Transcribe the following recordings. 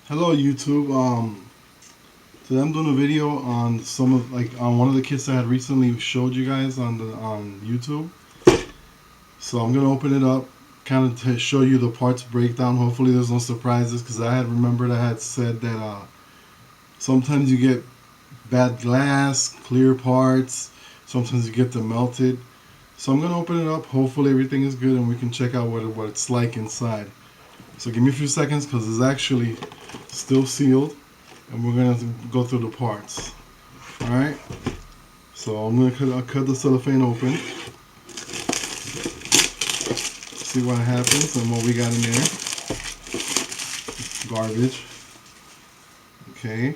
Hello YouTube. Today I'm doing a video on some of on one of the kits I had recently showed you guys on YouTube. So I'm gonna open it up, kind of to show you the parts breakdown. Hopefully there's no surprises because I had remembered I had said that sometimes you get bad glass, clear parts. Sometimes you get them melted. So I'm gonna open it up. Hopefully everything is good and we can check out what it's like inside. So give me a few seconds because it's actually still sealed. And we're gonna go through the parts. All right. So I'm gonna cut the cellophane open, see what happens and what we got in there. Garbage. Okay.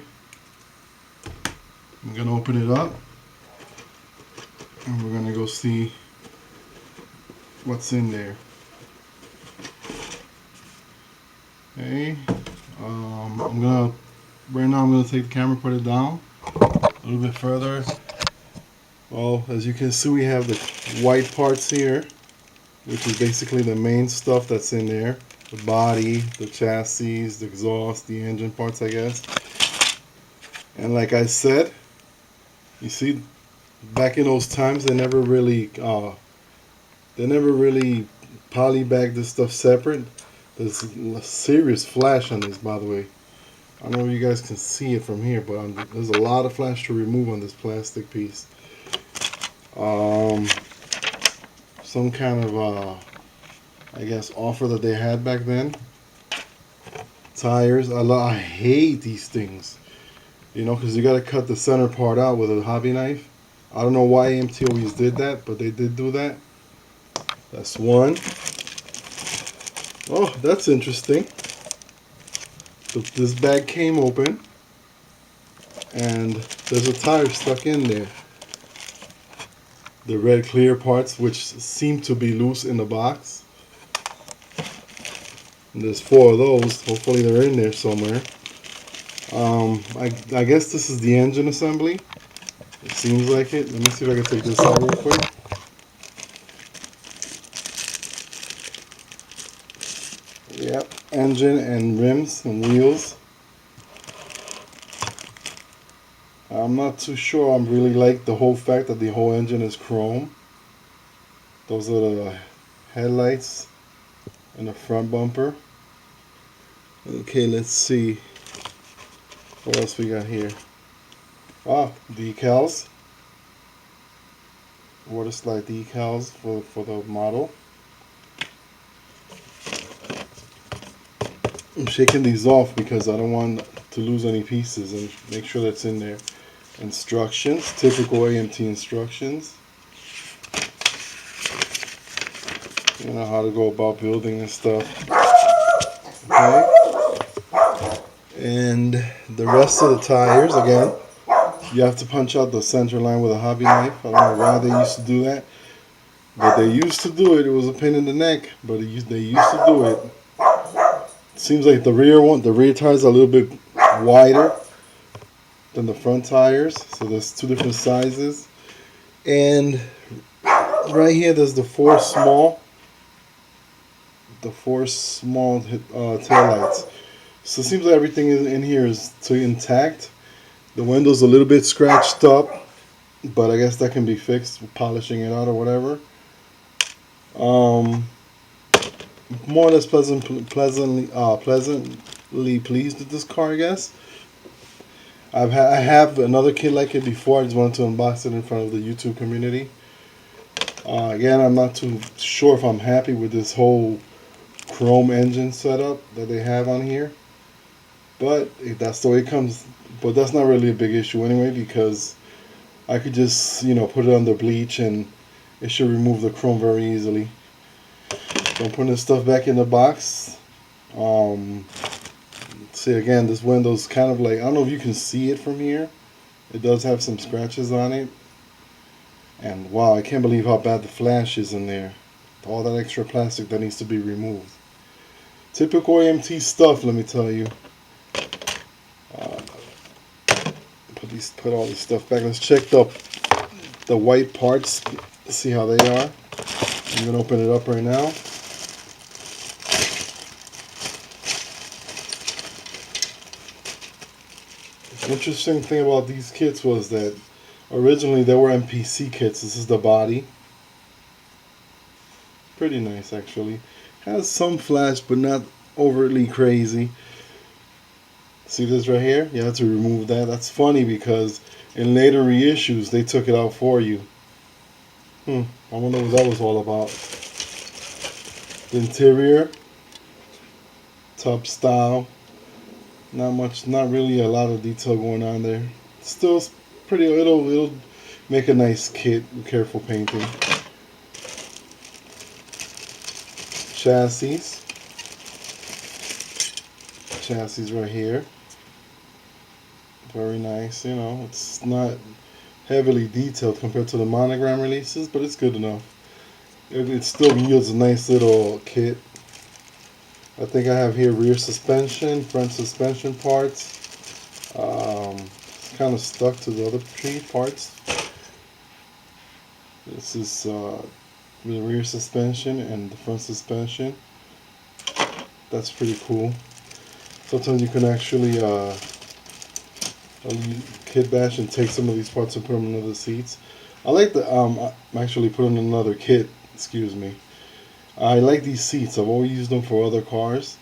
I'm gonna open it up, and we're gonna go see what's in there. Okay. I'm gonna right now. I'm gonna take the camera, put it down a little bit further. Well, as you can see, we have the white parts here, which is basically the main stuff that's in there. The body, the chassis, the exhaust, the engine parts, I guess. And like I said, you see, back in those times, they never really polybagged this stuff separate. There's a serious flash on this, by the way. I don't know if you guys can see it from here, but there's a lot of flash to remove on this plastic piece. Some kind of I guess offer that they had back then. Tires. I hate these things. You know, because you got to cut the center part out with a hobby knife. I don't know why AMT always did that, but they did do that. That's one. Oh, that's interesting. So this bag came open, and there's a tire stuck in there. The red clear parts, which seem to be loose in the box. And there's four of those. Hopefully they're in there somewhere. I guess this is the engine assembly. It seems like it. Let me see if I can take this out real quick. Yep, engine and rims and wheels. I'm not too sure I'm really like the whole fact that the whole engine is chrome. Those are the headlights and the front bumper. Okay, let's see. What else we got here? Ah, decals. Water slide decals for the model. I'm shaking these off because I don't want to lose any pieces and make sure that's in there. Instructions, typical AMT instructions. You know how to go about building this stuff. Okay. And the rest of the tires, again, you have to punch out the center line with a hobby knife. I don't know why they used to do that, but they used to do it. It was a pain in the neck, but they used to do it. Seems like the rear tires are a little bit wider than the front tires, so there's two different sizes. And right here, there's the four small taillights. So it seems like everything in here is intact. The window's a little bit scratched up, but I guess that can be fixed with polishing it out or whatever. More or less pleasantly pleased with this car, I guess. I have another kit like it before. I just wanted to unbox it in front of the YouTube community. Again, I'm not too sure if I'm happy with this whole chrome engine setup that they have on here, but if that's the way it comes. But that's not really a big issue anyway, because I could just, you know, put it under bleach and it should remove the chrome very easily. So I'm putting this stuff back in the box. See, again, this window's kind of like, I don't know if you can see it from here. It does have some scratches on it. And wow, I can't believe how bad the flash is in there. All that extra plastic that needs to be removed. Typical AMT stuff, let me tell you. Put all this stuff back. Let's check the white parts. See how they are. I'm gonna open it up right now. The interesting thing about these kits was that originally they were MPC kits. This is the body. Pretty nice actually. Has some flash but not overtly crazy. See this right here? You have to remove that. That's funny because in later reissues they took it out for you. I wonder what that was all about. The interior, top style. Not much, not really a lot of detail going on there. Still pretty. It'll make a nice kit with careful painting. Chassis right here. Very nice. You know, it's not heavily detailed compared to the Monogram releases, but it's good enough. It still yields a nice little kit. I think I have here rear suspension, front suspension parts. It's kind of stuck to the other three parts. This is the rear suspension and the front suspension. That's pretty cool. Sometimes you can actually kit bash and take some of these parts and put them in other seats. I like the I'm actually putting in another kit. Excuse me. I like these seats. I've always used them for other cars.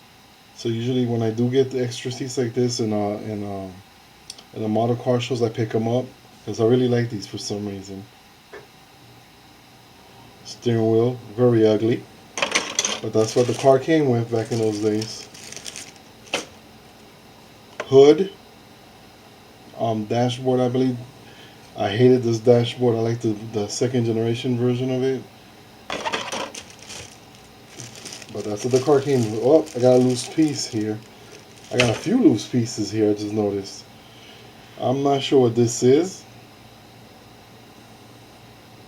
So usually when I do get the extra seats like this in the model car shows, I pick them up because I really like these for some reason. Steering wheel, very ugly, but that's what the car came with back in those days. Hood, dashboard, I believe. I hated this dashboard. I like the second generation version of it. But that's what the car came with. Oh, I got a loose piece here. I got a few loose pieces here, I just noticed. I'm not sure what this is.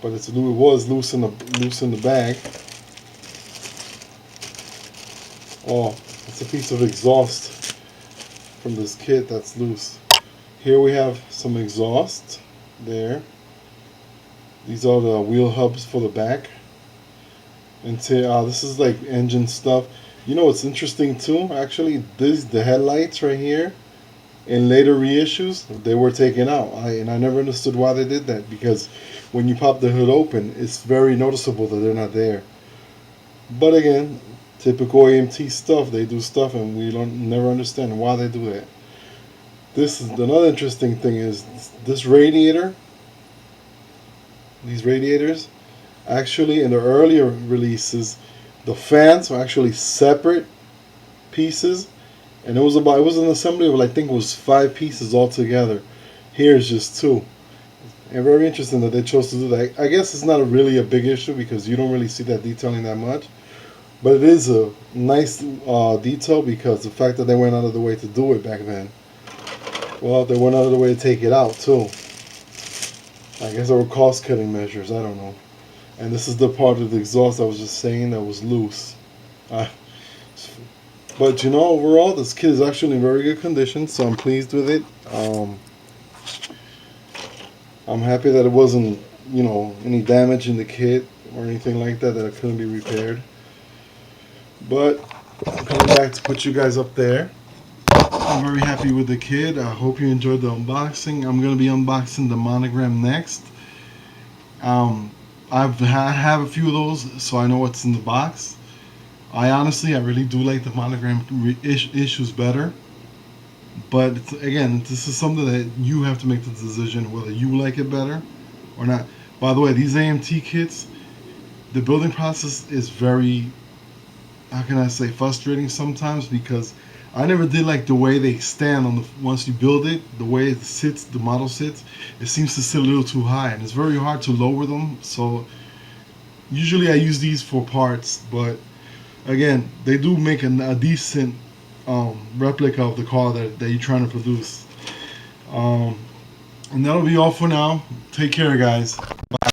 But it was loose in the bag. Oh, it's a piece of exhaust from this kit that's loose. Here we have some exhaust there. These are the wheel hubs for the back. And this is like engine stuff. You know what's interesting too? Actually, the headlights right here in later reissues, they were taken out. And I never understood why they did that, because when you pop the hood open, it's very noticeable that they're not there. But again, typical AMT stuff. They do stuff and we never understand why they do that. This is another interesting thing is this radiator. These radiators, actually in the earlier releases, the fans were actually separate pieces, and it was an assembly of, I think it was 5 pieces altogether. Here it's just 2. And very interesting that they chose to do that. I guess it's not really a big issue because you don't really see that detailing that much, but it is a nice detail because the fact that they went out of the way to do it back then. Well, they went out of the way to take it out too. I guess there were cost-cutting measures. I don't know. And this is the part of the exhaust I was just saying that was loose. But you know, overall, this kit is actually in very good condition, so I'm pleased with it. I'm happy that it wasn't, you know, any damage in the kit or anything like that it couldn't be repaired. But I'm coming back to put you guys up there. I'm very happy with the kit. I hope you enjoyed the unboxing. I'm going to be unboxing the Monogram next. I have a few of those, so I know what's in the box. I really do like the Monogram issues better. But again, this is something that you have to make the decision whether you like it better or not. By the way, these AMT kits, the building process is very, how can I say, frustrating sometimes, because I never did like the way they stand on once you build it, the way it sits, the model sits. It seems to sit a little too high, and it's very hard to lower them. So usually I use these for parts, but again, they do make a decent replica of the car that you're trying to produce. And that'll be all for now. Take care, guys.